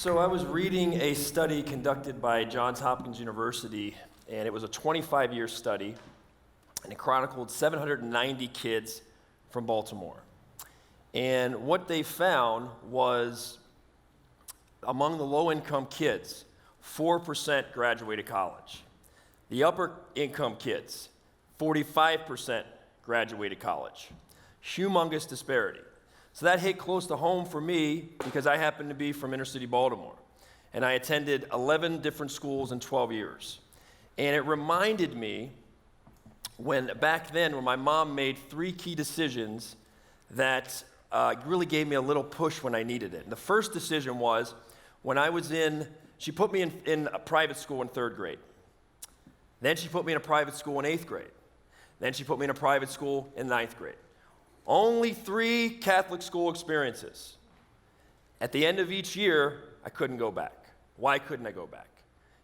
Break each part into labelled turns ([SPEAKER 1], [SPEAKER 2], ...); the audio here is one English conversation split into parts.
[SPEAKER 1] So I was reading a study conducted by Johns Hopkins University, and it was a 25-year study, and it chronicled 790 kids from Baltimore. And what they found was, among the low-income kids, 4% graduated college. The upper-income kids, 45% graduated college. Humongous disparity. So that hit close to home for me because I happen to be from inner city Baltimore. And I attended 11 different schools in 12 years. And it reminded me back then when my mom made 3 key decisions that really gave me a little push when I needed it. And the first decision was when she put me in a private school in 3rd grade. Then she put me in a private school in 8th grade. Then she put me in a private school in 9th grade. Only 3 Catholic school experiences. At the end of each year, I couldn't go back. Why couldn't I go back?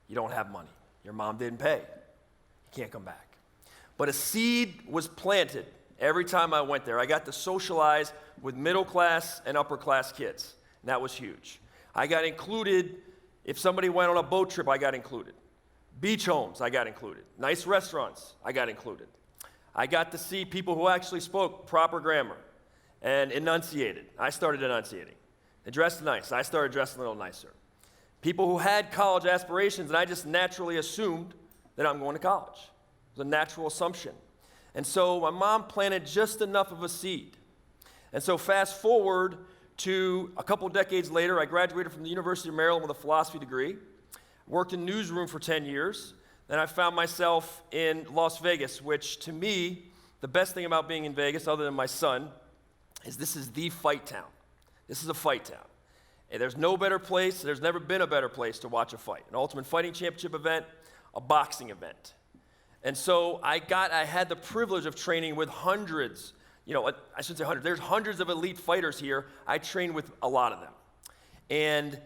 [SPEAKER 1] You don't have money. Your mom didn't pay. You can't come back. But a seed was planted every time I went there. I got to socialize with middle class and upper class kids, and that was huge. I got included. If somebody went on a boat trip, I got included. Beach homes, I got included. Nice restaurants, I got included. I got to see people who actually spoke proper grammar and enunciated. I started enunciating. They dressed nice. I started dressing a little nicer. People who had college aspirations, and I just naturally assumed that I'm going to college. It was a natural assumption. And so my mom planted just enough of a seed. And so fast forward to a couple decades later, I graduated from the University of Maryland with a philosophy degree, worked in newsroom for 10 years. Then I found myself in Las Vegas, which to me, the best thing about being in Vegas, other than my son, is this is the fight town. This is a fight town. And there's no better place, there's never been a better place to watch a fight. An Ultimate Fighting Championship event, a boxing event. And so I had the privilege of training with hundreds, I shouldn't say hundreds, there's hundreds of elite fighters here. I trained with a lot of them. And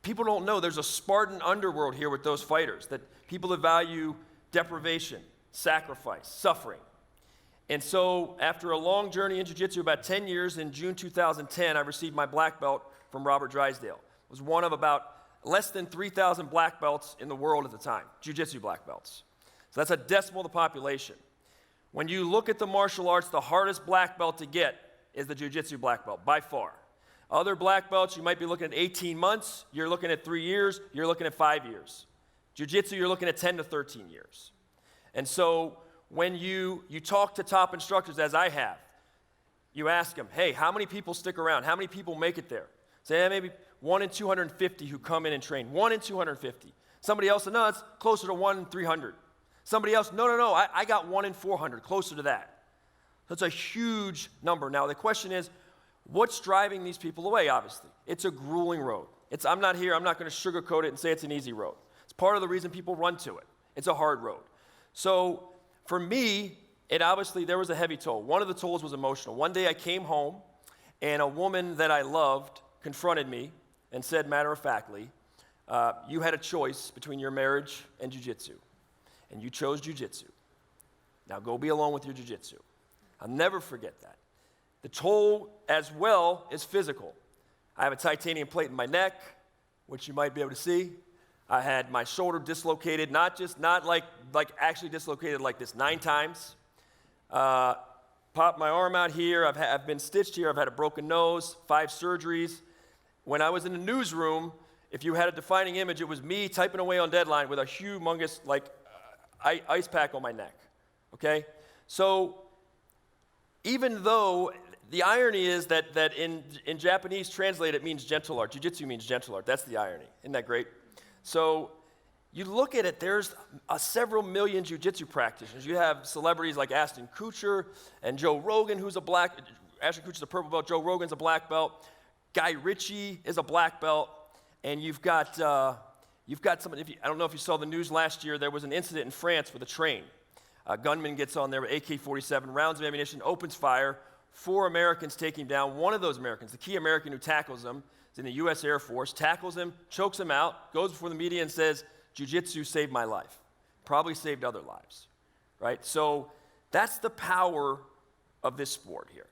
[SPEAKER 1] people don't know there's a Spartan underworld here with those fighters, that people that value deprivation, sacrifice, suffering. And so after a long journey in jiu-jitsu, about 10 years, in June 2010, I received my black belt from Robert Drysdale. It was one of about less than 3,000 black belts in the world at the time, jiu-jitsu black belts. So that's a decimal of the population. When you look at the martial arts, the hardest black belt to get is the jiu-jitsu black belt, by far. Other black belts, you might be looking at 18 months, you're looking at 3 years, you're looking at 5 years. Jiu-jitsu, you're looking at 10 to 13 years. And so when you talk to top instructors, as I have, you ask them, hey, how many people stick around? How many people make it there? Say, maybe 1 in 250 who come in and train. 1 in 250. Somebody else said, no, it's closer to 1 in 300. Somebody else, no, I got 1 in 400, closer to that. That's a huge number. Now, the question is, what's driving these people away, obviously? It's a grueling road. I'm not going to sugarcoat it and say it's an easy road. It's part of the reason people run to it. It's a hard road. So for me, there was a heavy toll. One of the tolls was emotional. One day I came home, and a woman that I loved confronted me and said matter-of-factly, you had a choice between your marriage and jiu-jitsu, and you chose jiu-jitsu. Now go be alone with your jiu-jitsu. I'll never forget that. The toll as well is physical. I have a titanium plate in my neck, which you might be able to see. I had my shoulder dislocated, not like actually dislocated like this 9 times. Popped my arm out here. I've been stitched here. I've had a broken nose, 5 surgeries. When I was in the newsroom, if you had a defining image, it was me typing away on deadline with a humongous ice pack on my neck. Okay? So even though the irony is that in Japanese translated it means gentle art. Jiu-jitsu means gentle art. That's the irony. Isn't that great? So you look at it, there's several million jiu-jitsu practitioners. You have celebrities like Ashton Kutcher and Joe Rogan, Ashton Kutcher's a purple belt, Joe Rogan's a black belt, Guy Ritchie is a black belt, and you've got some, I don't know if you saw the news last year, there was an incident in France with a train. A gunman gets on there with AK-47, rounds of ammunition, opens fire, 4 Americans take him down. One of those Americans, the key American who tackles him, is in the U.S. Air Force, tackles him, chokes him out, goes before the media and says, jiu-jitsu saved my life. Probably saved other lives, right? So that's the power of this sport here.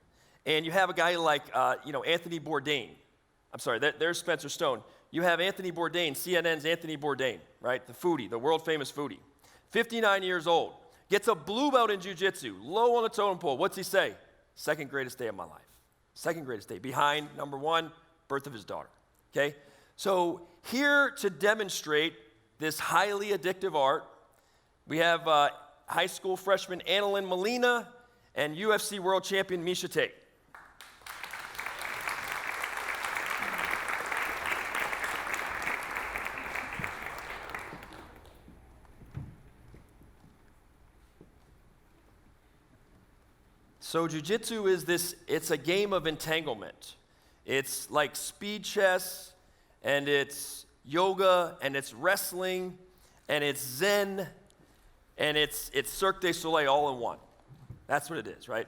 [SPEAKER 1] And you have a guy like, Anthony Bourdain, there's Spencer Stone. You have Anthony Bourdain, CNN's Anthony Bourdain, right? The foodie, the world famous foodie. 59 years old, gets a blue belt in jiu-jitsu, low on the totem pole. What's he say? Second greatest day of my life. Second greatest day, behind number one, birth of his daughter, okay? So here to demonstrate this highly addictive art, we have high school freshman Analynn Molina and UFC world champion Miesha Tate. So jiu-jitsu is it's a game of entanglement. It's like speed chess, and it's yoga, and it's wrestling, and it's Zen, and it's Cirque du Soleil all in one. That's what it is, right?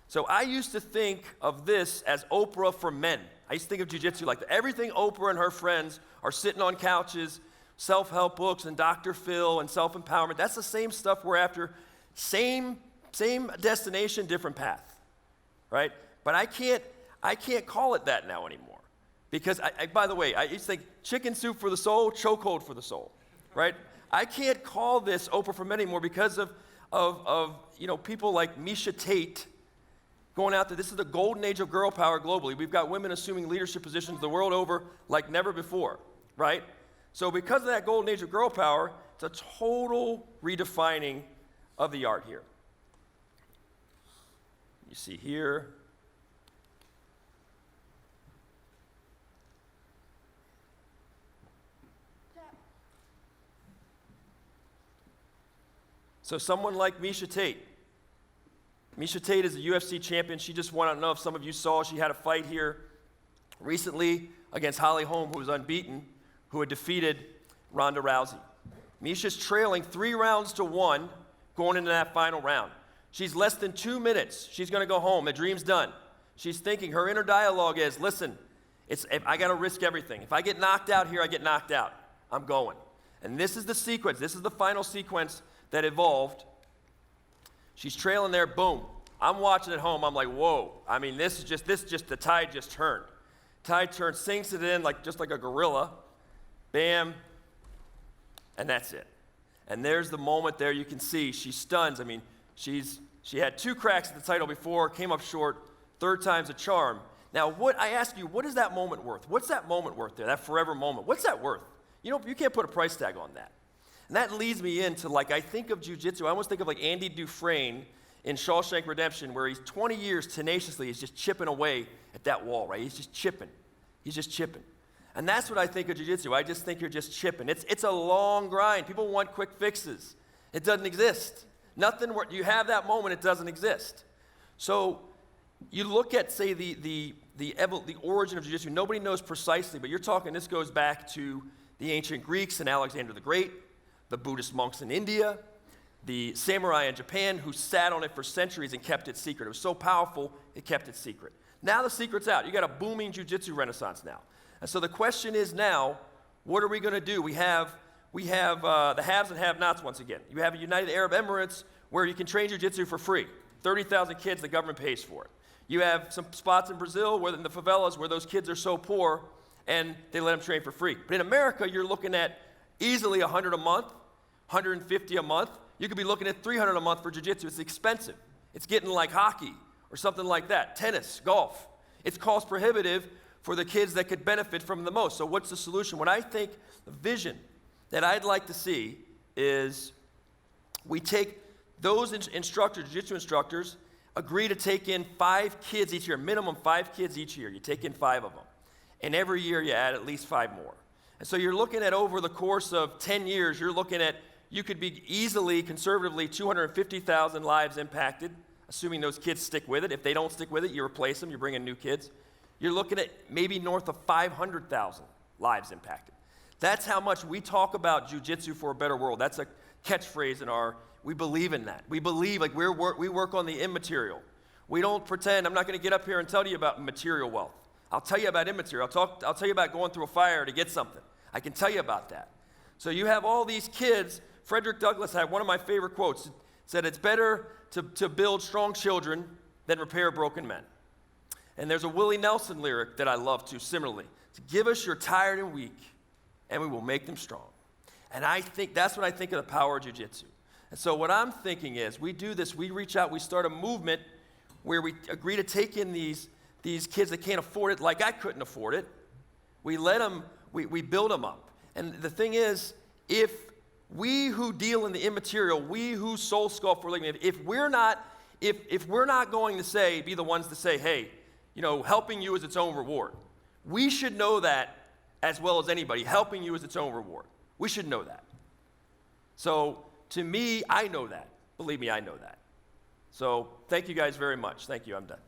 [SPEAKER 1] So I used to think of this as Oprah for men. I used to think of jiu-jitsu like that. Everything Oprah and her friends are sitting on couches, self-help books, and Dr. Phil, and self-empowerment. That's the same stuff we're after. Same destination, different path, right? But I can't call it that now anymore, because by the way, I used to think chicken soup for the soul, chokehold for the soul, right? I can't call this Oprah for Men anymore because of people like Miesha Tate going out there. This is the golden age of girl power globally. We've got women assuming leadership positions the world over like never before, right? So because of that golden age of girl power, it's a total redefining of the art here. You see here. So someone like Miesha Tate. Miesha Tate is a UFC champion. She just won. I don't know if some of you saw, she had a fight here recently against Holly Holm, who was unbeaten, who had defeated Ronda Rousey. Miesha's trailing 3-1 going into that final round. She's less than 2 minutes. She's going to go home. The dream's done. She's thinking, her inner dialogue is, listen, I got to risk everything. If I get knocked out here, I get knocked out. I'm going. And this is the sequence. This is the final sequence that evolved. She's trailing there. Boom. I'm watching at home. I'm like, whoa. I mean, this is just the tide just turned. Tide turned, sinks it in just like a gorilla. Bam. And that's it. And there's the moment there. You can see she stuns. I mean, she had 2 cracks at the title before, came up short, 3rd time's a charm. Now, I ask you, what is that moment worth? What's that moment worth there, that forever moment? What's that worth? You can't put a price tag on that. And that leads me into, I think of jiu-jitsu, I almost think of Andy Dufresne in Shawshank Redemption, where he's 20 years tenaciously, he's just chipping away at that wall, right? He's just chipping. And that's what I think of jiu-jitsu. I just think you're just chipping. It's a long grind. People want quick fixes. It doesn't exist. Nothing where you have that moment, it doesn't exist. So you look at, say, the origin of jiu-jitsu. Nobody knows precisely, but you're talking, this goes back to the ancient Greeks and Alexander the Great, the Buddhist monks in India, the samurai in Japan who sat on it for centuries and kept it secret. It was so powerful, it kept it secret. Now the secret's out. You got a booming jiu-jitsu renaissance now. And so the question is now, what are we going to do? We have the haves and have-nots once again. You have a United Arab Emirates where you can train jiu-jitsu for free. 30,000 kids, the government pays for it. You have some spots in Brazil, in the favelas, where those kids are so poor, and they let them train for free. But in America, you're looking at easily 100 a month, 150 a month. You could be looking at 300 a month for jiu-jitsu. It's expensive. It's getting like hockey or something like that, tennis, golf. It's cost prohibitive for the kids that could benefit from the most. So what's the solution? What I think the vision that I'd like to see is we take those instructors, jiu-jitsu instructors, agree to take in 5 kids each year, minimum 5 kids each year. You take in 5 of them. And every year you add at least 5 more. And so you're looking at, over the course of 10 years, you're looking at, you could be easily, conservatively, 250,000 lives impacted, assuming those kids stick with it. If they don't stick with it, you replace them, you bring in new kids. You're looking at maybe north of 500,000 lives impacted. That's how much we talk about jiu-jitsu for a better world. That's a catchphrase we believe in that. We believe, we work on the immaterial. We don't pretend. I'm not going to get up here and tell you about material wealth. I'll tell you about immaterial. I'll tell you about going through a fire to get something. I can tell you about that. So you have all these kids. Frederick Douglass had one of my favorite quotes. It said, it's better to build strong children than repair broken men. And there's a Willie Nelson lyric that I love too, similarly. to give us your tired and weak, and we will make them strong. And I think that's what I think of the power of jiu-jitsu. And so what I'm thinking is we do this, we reach out, we start a movement where we agree to take in these kids that can't afford it like I couldn't afford it. We let them, we build them up. And the thing is, if we who deal in the immaterial, we who soul sculpt for a living, if we're not going to be the ones to say, hey, helping you is its own reward. We should know that as well as anybody. Helping you is its own reward. We should know that. So to me, I know that. Believe me, I know that. So thank you guys very much. Thank you. I'm done.